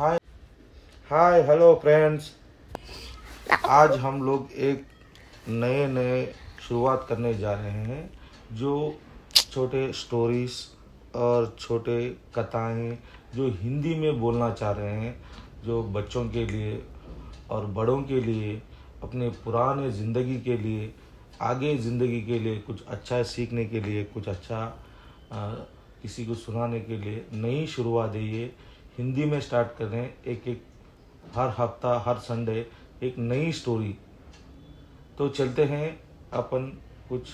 हाय hi hello friends. आज हम लोग एक नए शुरुआत करने जा रहे हैं जो छोटे स्टोरीज और छोटे कथाएं जो हिंदी में बोलना चाह रहे हैं, जो बच्चों के लिए और बड़ों के लिए, अपने पुराने ज़िंदगी के लिए, आगे ज़िंदगी के लिए कुछ अच्छा सीखने के लिए, कुछ अच्छा किसी को सुनाने के लिए नई शुरुआत है। ये हिंदी में स्टार्ट कर रहे हैं। एक हर हफ्ता हर संडे एक नई स्टोरी। तो चलते हैं अपन कुछ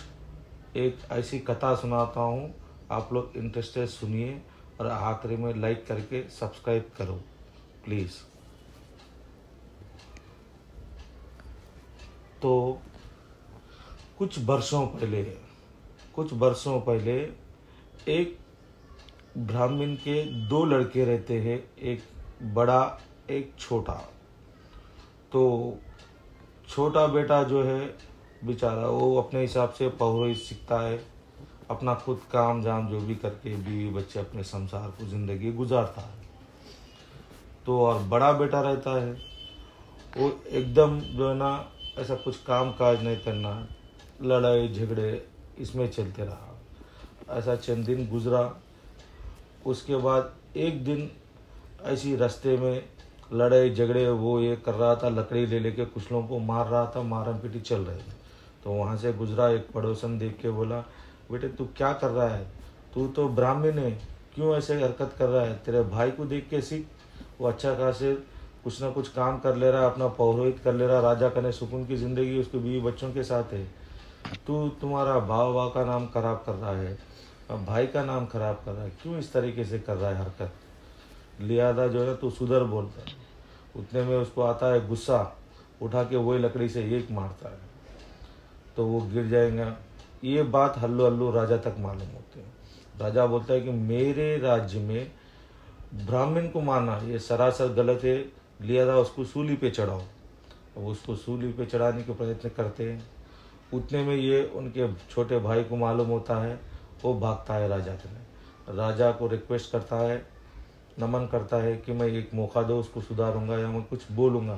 एक ऐसी कथा सुनाता हूँ, आप लोग इंटरेस्टेड सुनिए और आखिरी में लाइक करके सब्सक्राइब करो प्लीज़। तो कुछ बरसों पहले एक ब्राह्मण के दो लड़के रहते हैं, एक बड़ा एक छोटा। तो छोटा बेटा जो है बेचारा वो अपने हिसाब से पौरोहित सीखता है, अपना खुद काम जाम जो भी करके बीवी बच्चे अपने संसार को ज़िंदगी गुजारता है। तो और बड़ा बेटा रहता है वो एकदम जो है ना ऐसा कुछ काम काज नहीं करना, लड़ाई झगड़े इसमें चलते रहा। ऐसा चंद दिन गुजरा। उसके बाद एक दिन ऐसी रास्ते में लड़ाई झगड़े वो ये कर रहा था, लकड़ी ले लेके कुछ लोगों को मार रहा था, मारम पीटी चल रही थी। तो वहाँ से गुजरा एक पड़ोसन, देख के बोला, बेटे तू क्या कर रहा है, तू तो ब्राह्मण है, क्यों ऐसे हरकत कर रहा है, तेरे भाई को देख के सीख, वो अच्छा खासे कुछ ना कुछ काम कर ले रहा है, अपना पौरोहित कर ले रहा है, राजा कने सुकून की ज़िंदगी उसके बीवी बच्चों के साथ है। तू तुम्हारा भाव का नाम खराब कर रहा है, भाई का नाम खराब कर रहा है, क्यों इस तरीके से कर रहा है हरकत। लिहाजा जो है तो सुधर बोलता है। उतने में उसको आता है गुस्सा, उठा के वही लकड़ी से एक मारता है तो वो गिर जाएगा। ये बात हल्लू हल्लू राजा तक मालूम होते हैं। राजा बोलता है कि मेरे राज्य में ब्राह्मण को मारना ये सरासर गलत है, लिहाजा उसको सूली पे चढ़ाओ। अब उसको सूली पे चढ़ाने के प्रयत्न करते हैं। उतने में ये उनके छोटे भाई को मालूम होता है, वो भागता है राजा के। राजा को रिक्वेस्ट करता है, नमन करता है कि मैं एक मौका दो, उसको सुधारूंगा या मैं कुछ बोलूँगा।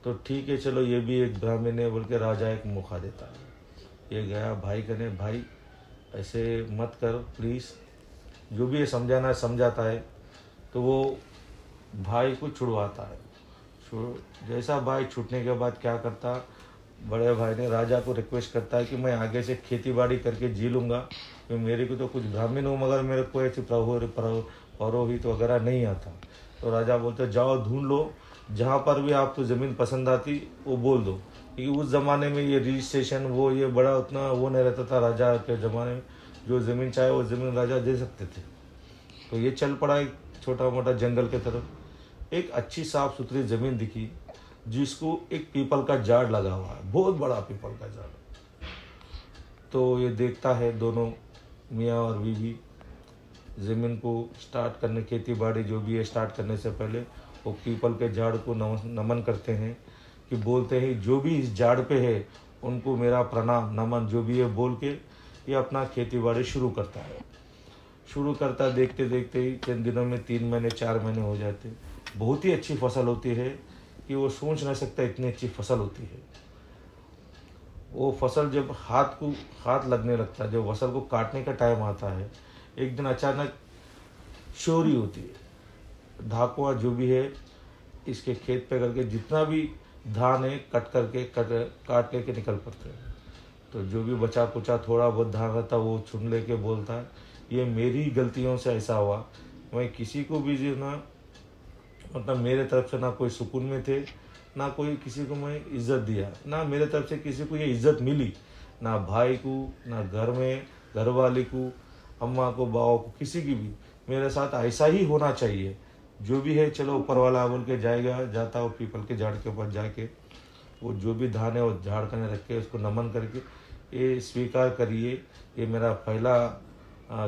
तो ठीक है चलो, ये भी एक ब्राह्मण है बोल के राजा एक मौका देता है। ये गया भाई कहने, भाई ऐसे मत कर प्लीज़, जो भी ये समझाना है समझाता है। तो वो भाई को छुड़वाता है। जैसा भाई छूटने के बाद क्या करता, बड़े भाई ने राजा को रिक्वेस्ट करता है कि मैं आगे से खेती बाड़ी करके जी लूँगा, क्योंकि मेरे को तो कुछ ब्राह्मण हूँ मगर मेरे को ऐसे पौरोहित वगैरह नहीं आता। तो राजा बोलते जाओ ढूंढ लो, जहाँ पर भी आपको ज़मीन पसंद आती वो बोल दो, क्योंकि उस ज़माने में ये रजिस्ट्रेशन वो ये बड़ा उतना वो नहीं रहता था। राजा के ज़माने में जो ज़मीन चाहे वो ज़मीन राजा दे सकते थे। तो ये चल पड़ा एक छोटा मोटा जंगल के तरफ। एक अच्छी साफ़ सुथरी ज़मीन दिखी जिसको एक पीपल का झाड़ लगा हुआ है, बहुत बड़ा पीपल का झाड़। तो ये देखता है, दोनों मियाँ और बीवी ज़मीन को स्टार्ट करने, खेती बाड़ी जो भी है स्टार्ट करने से पहले वो पीपल के झाड़ को नमन करते हैं, कि बोलते हैं जो भी इस झाड़ पे है उनको मेरा प्रणाम नमन जो भी है बोल के ये अपना खेती बाड़ी शुरू करता है। देखते देखते ही चंद दिनों में 3 महीने 4 महीने हो जाते। बहुत ही अच्छी फसल होती है कि वो सोच नहीं सकता इतनी अच्छी फसल होती है। वो फसल जब हाथ लगने लगता है, जब फसल को काटने का टाइम आता है, एक दिन अचानक चोरी होती है। डाकुआ जो भी है इसके खेत पे करके जितना भी धान है काट लेके निकल पड़ते हैं। तो जो भी बचा कुचा थोड़ा बहुत धान रहता वो चुन लेके बोलता है, ये मेरी गलतियों से ऐसा हुआ, मैं किसी को भी जो ना मतलब मेरे तरफ से ना कोई सुकून में थे, ना कोई किसी को मैं इज्जत दिया, ना मेरे तरफ से किसी को ये इज्जत मिली, ना भाई को, ना घर में घर वाले को, अम्मा को, बाबा को, किसी की भी। मेरे साथ ऐसा ही होना चाहिए। जो भी है चलो ऊपर वाला बोल के जाता वो पीपल के झाड़ के ऊपर जाके वो जो भी धान है वो झाड़ करने रख के उसको नमन करके ये स्वीकार करिए, ये मेरा पहला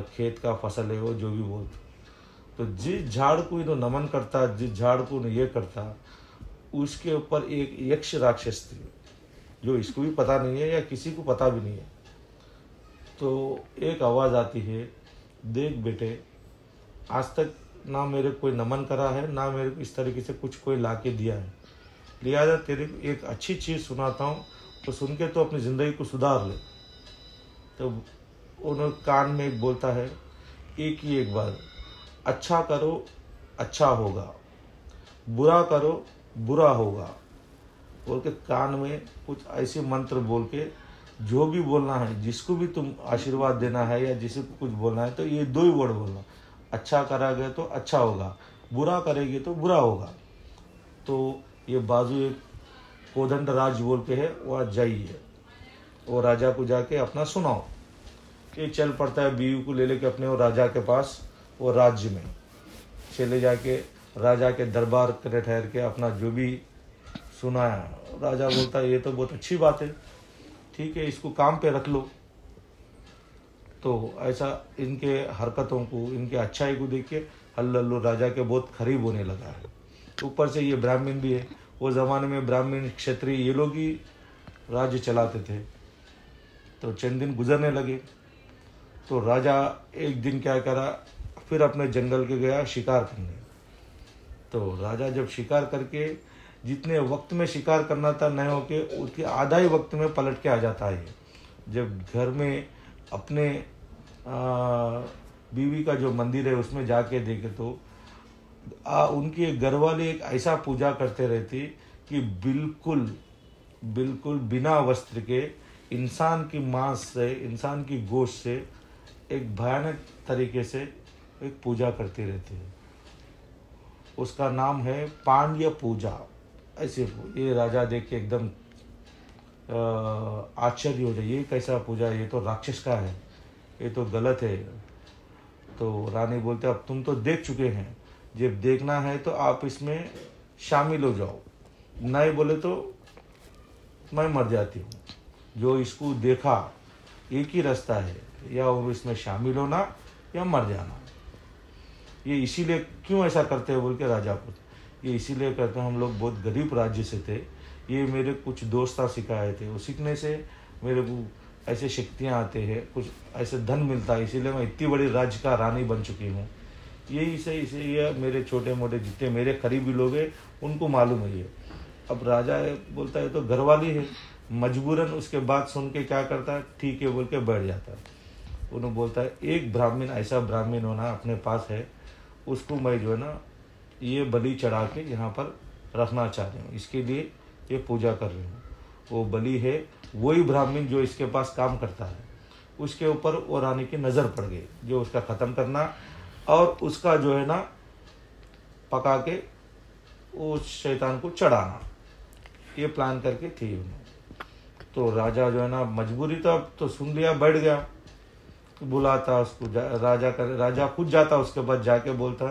खेत का फसल है, वो जो भी बोलते। तो जिस झाड़ को ये तो नमन करता, जिस झाड़ को ये करता, उसके ऊपर एक यक्ष राक्षस थी, जो इसको भी पता नहीं है या किसी को पता भी नहीं है। तो एक आवाज़ आती है, देख बेटे आज तक ना मेरे को कोई नमन करा है, ना मेरे को इस तरीके से कुछ कोई ला के दिया है। लिहाजा तेरे को एक अच्छी चीज़ सुनाता हूँ, तो सुन के तो अपनी ज़िंदगी को सुधार ले। तो उन्होंने कान में एक बोलता है, एक ही एक बार, अच्छा करो अच्छा होगा, बुरा करो बुरा होगा, बोल के कान में कुछ ऐसे मंत्र बोल के जो भी बोलना है, जिसको भी तुम आशीर्वाद देना है या जिसे को कुछ बोलना है, तो ये 2 ही वर्ड बोलना। अच्छा करोगे तो अच्छा होगा, बुरा करेगी तो बुरा होगा। तो ये बाजू एक कोदंड राज बोल के है, वहाँ जाइए, वो राजा को जाके अपना सुनाओ। ये चल पड़ता है बीवी को ले लेके अपने वो राजा के पास, वो राज्य में चले जाके राजा के दरबार करे ठहर के अपना जो भी सुनाया। राजा बोलता है ये तो बहुत अच्छी बात है, ठीक है, इसको काम पे रख लो। तो ऐसा इनके हरकतों को, इनके अच्छाई को देख के हल्लल्लो राजा के बहुत करीब होने लगा है। ऊपर से ये ब्राह्मण भी है, वो ज़माने में ब्राह्मण क्षत्रिय ये लोग ही राज्य चलाते थे। तो चंद दिन गुजरने लगे, तो राजा एक दिन क्या करा, फिर अपने जंगल के गया शिकार करने। तो राजा जब शिकार करके जितने वक्त में शिकार करना था न हो के उसके आधा ही वक्त में पलट के आ जाता है। जब घर में अपने बीवी का जो मंदिर है उसमें जाके देखे तो उनके घर वाले एक ऐसा पूजा करते रहते कि बिल्कुल बिल्कुल बिना वस्त्र के इंसान की मांस से, इंसान की गोश्त से एक भयानक तरीके से एक पूजा करते रहते हैं। उसका नाम है पांड्य पूजा। ऐसे ये राजा देख के एकदम आश्चर्य हो जाए, ये कैसा पूजा, ये तो राक्षस का है, ये तो गलत है। तो रानी बोलते अब तुम तो देख चुके हैं, जब देखना है तो आप इसमें शामिल हो जाओ, नहीं बोले तो मैं मर जाती हूँ। जो इसको देखा एक ही रास्ता है, या और इसमें शामिल होना या मर जाना। ये इसीलिए क्यों ऐसा करते हैं बोल के राजा को, ये इसीलिए करते हैं, हम लोग बहुत गरीब राज्य से थे, ये मेरे कुछ दोस्त सिखाए थे, वो सीखने से मेरे को ऐसे शक्तियाँ आते हैं, कुछ ऐसे धन मिलता है, इसीलिए मैं इतनी बड़ी राज्य का रानी बन चुकी हूँ। यही से इसे ये मेरे छोटे मोटे जितने मेरे करीबी लोग हैं उनको मालूम है ये। अब राजा बोलता है तो घरवाली है, मजबूरन उसके बात सुन के क्या करता है, ठीक है बोल के बैठ जाता है। उन्होंने बोलता है एक ब्राह्मण, ऐसा ब्राह्मण होना अपने पास है, उसको मैं जो है ना ये बलि चढ़ा के यहाँ पर रखना चाह रही हूँ, इसके लिए ये पूजा कर रही हूँ। वो बलि है वही ब्राह्मण जो इसके पास काम करता है, उसके ऊपर वो रानी की नज़र पड़ गई, जो उसका ख़त्म करना और उसका जो है ना पका के उस शैतान को चढ़ाना, ये प्लान करके थी उन्होंने। तो राजा जो है ना मजबूरी तो अब तो सुन लिया, बैठ गया, बुलाता उसको, राजा खुद जाता, उसके बाद जाके बोलता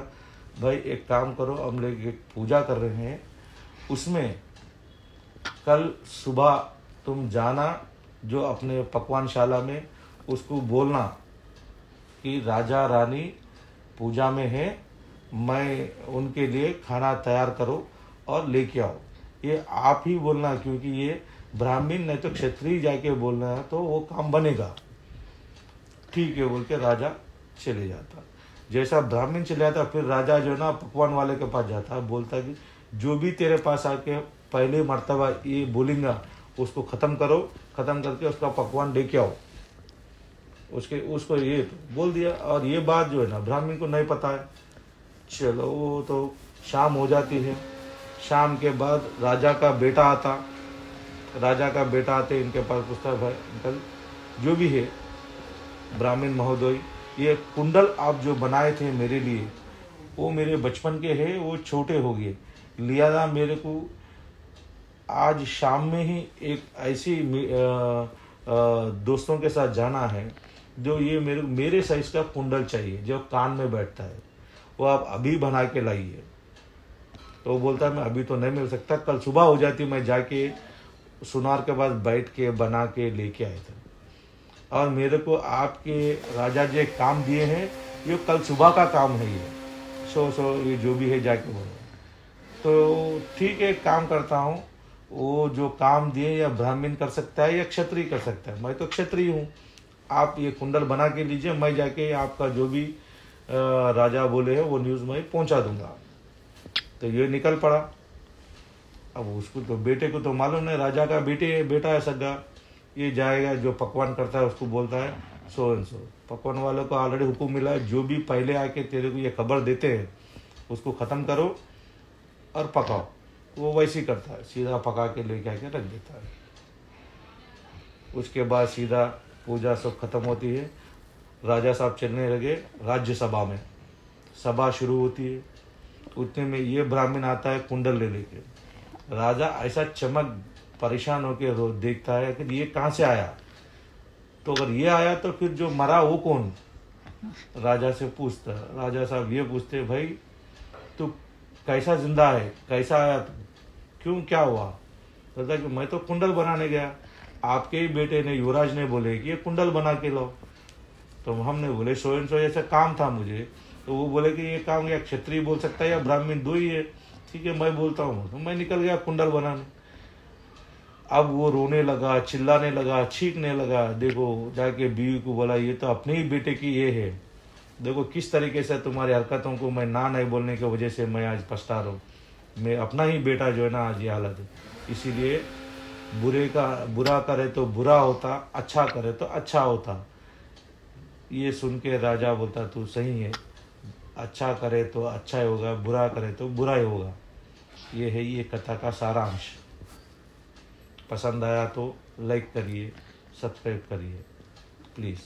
भाई एक काम करो, हम लोग एक पूजा कर रहे हैं, उसमें कल सुबह तुम जाना जो अपने पकवानशाला में, उसको बोलना कि राजा रानी पूजा में है, मैं उनके लिए खाना तैयार करो और लेके आओ। ये आप ही बोलना, क्योंकि ये ब्राह्मण नहीं तो क्षत्रिय जाके बोलना है तो वो काम बनेगा। ठीक है बोल के राजा चले जाता। जैसा ब्राह्मण चले जाता फिर राजा जो ना पकवान वाले के पास जाता, बोलता कि जो भी तेरे पास आके पहले मर्तबा ये बोलेंगा उसको ख़त्म करो, ख़त्म करके उसका पकवान लेके आओ। उसको ये तो बोल दिया, और ये बात जो है ना ब्राह्मण को नहीं पता है। चलो वो तो शाम हो जाती है, शाम के बाद राजा का बेटा आता, राजा का बेटा आते इनके पास पूछता है भाई अंकल जो भी है ब्राह्मण महोदय, ये कुंडल आप जो बनाए थे मेरे लिए वो मेरे बचपन के हैं, वो छोटे हो गए, लिहाजा मेरे को आज शाम में ही एक ऐसी दोस्तों के साथ जाना है जो ये मेरे साइज का कुंडल चाहिए जो कान में बैठता है, वो आप अभी बना के लाइए। तो वो बोलता है मैं अभी तो नहीं मिल सकता, कल सुबह हो जाती, मैं जाके सुनार के पास बैठ के बना के लेके आए थे, और मेरे को आपके राजा जी काम दिए हैं, ये कल सुबह का काम है, ये सो ये जो भी है जाके बोलो। तो ठीक है काम करता हूँ, वो जो काम दिए या ब्राह्मण कर सकता है या क्षत्रिय कर सकता है, मैं तो क्षत्रिय हूँ, आप ये कुंडल बना के लीजिए, मैं जाके आपका जो भी राजा बोले है वो न्यूज़ मैं पहुंचा दूंगा। तो ये निकल पड़ा। अब उसको तो बेटे को तो मालूम नहीं, राजा का बेटा है सगा, ये जाएगा जो पकवान करता है उसको बोलता है सो एंड सो। पकवान वालों को ऑलरेडी हुक्म मिला है, जो भी पहले आके तेरे को ये खबर देते हैं उसको ख़त्म करो और पकाओ। वो वैसे ही करता है, सीधा पका के लेके आके रख देता है। उसके बाद सीधा पूजा सब खत्म होती है, राजा साहब चलने लगे राज्यसभा में। सभा शुरू होती है, उतने में ये ब्राह्मण आता है कुंडल ले लेके। राजा ऐसा चमक परेशान होकर देखता है कि ये कहाँ से आया। तो अगर ये आया तो फिर जो मरा वो कौन, राजा से पूछता। राजा साहब ये पूछते, भाई तू कैसा जिंदा है, कैसा आया तू, क्यों, क्या हुआ। कहता कि मैं तो कुंडल बनाने गया, आपके ही बेटे ने, युवराज ने बोले कि ये कुंडल बना के लो। तो हमने बोले सो एंड सो ऐसा काम था मुझे। तो वो बोले कि ये काम या क्षत्रिय बोल सकता है या ब्राह्मण, दो ही है। ठीक है मैं बोलता हूँ। तो मैं निकल गया कुंडल बनाने। अब वो रोने लगा, चिल्लाने लगा, छींकने लगा। देखो जाके बीवी को बोला ये तो अपने ही बेटे की ये है, देखो किस तरीके से तुम्हारी हरकतों को मैं ना नहीं बोलने की वजह से मैं आज पछता रहा हूँ। मैं अपना ही बेटा जो है ना आज ये हालत है। इसीलिए बुरा करे तो बुरा होता, अच्छा करे तो अच्छा होता। ये सुन के राजा बोलता तू सही है, अच्छा करे तो अच्छा ही होगा, बुरा करे तो बुरा ही होगा। ये है ये कथा का सारांश। पसंद आया तो लाइक करिए, सब्सक्राइब करिए प्लीज़।